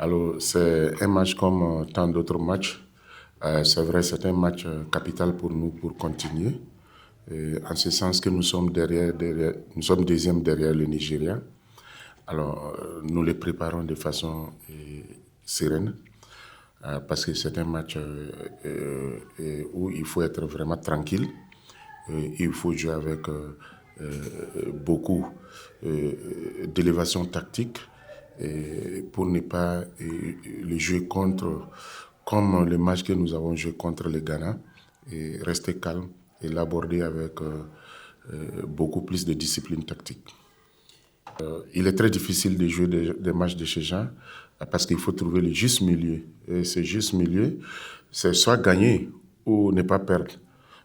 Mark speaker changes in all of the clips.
Speaker 1: Alors, c'est un match comme tant d'autres matchs. C'est vrai, c'est un match capital pour nous pour continuer. En ce sens que nous sommes nous sommes deuxième derrière le Nigeria. Alors, nous les préparons de façon sereine parce que c'est un match où il faut être vraiment tranquille. Il faut jouer avec beaucoup d'élévation tactique pour ne pas le jouer contre, comme le match que nous avons joué contre le Ghana, et rester calme et l'aborder avec beaucoup plus de discipline tactique. Il est très difficile de jouer des matchs de ce genre parce qu'il faut trouver le juste milieu. Et ce juste milieu, c'est soit gagner ou ne pas perdre.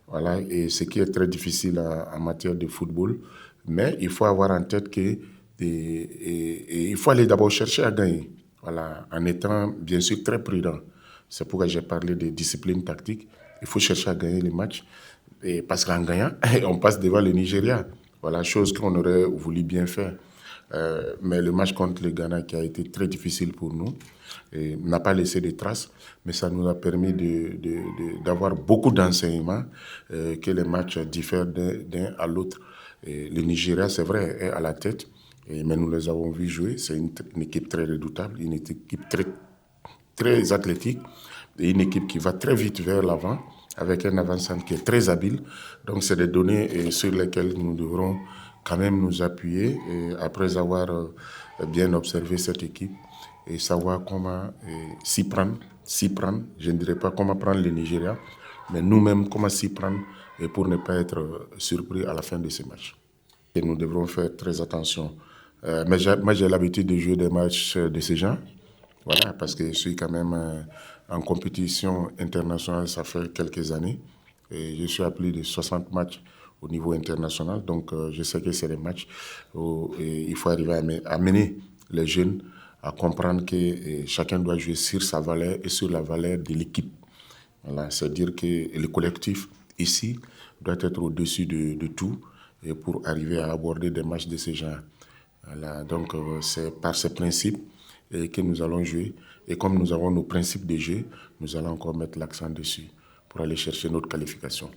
Speaker 1: Voilà, et ce qui est très difficile en matière de football. Mais il faut avoir en tête que il faut aller d'abord chercher à gagner. Voilà, en étant bien sûr très prudent. C'est pourquoi j'ai parlé de discipline tactique. Il faut chercher à gagner les matchs. Et parce qu'en gagnant, on passe devant le Nigeria. Voilà, chose qu'on aurait voulu bien faire. Mais le match contre le Ghana, qui a été très difficile pour nous, n'a pas laissé de traces, mais ça nous a permis d'avoir beaucoup d'enseignements, que les matchs diffèrent d'un à l'autre. Le Nigeria, c'est vrai, est à la tête, mais nous les avons vus jouer. C'est une équipe très redoutable, une équipe très athlétique, et une équipe qui va très vite vers l'avant, avec un avant-centre qui est très habile. Donc, c'est des données sur lesquelles nous devrons quand même nous appuyer après avoir bien observé cette équipe et savoir comment s'y prendre. Je ne dirais pas comment prendre le Nigeria, mais nous-mêmes comment s'y prendre pour ne pas être surpris à la fin de ces matchs. Et nous devrons faire très attention. Mais moi, j'ai l'habitude de jouer des matchs de ce genre. Voilà, parce que je suis quand même en compétition internationale, ça fait quelques années. Et je suis à plus de 60 matchs au niveau international. Donc, je sais que c'est des matchs où il faut arriver à amener les jeunes à comprendre que chacun doit jouer sur sa valeur et sur la valeur de l'équipe. Voilà, c'est-à-dire que le collectif, ici, doit être au-dessus de tout et pour arriver à aborder des matchs de ce genre. Voilà, donc, c'est par ces principes que nous allons jouer. Et comme nous avons nos principes de jeu, nous allons encore mettre l'accent dessus pour aller chercher notre qualification.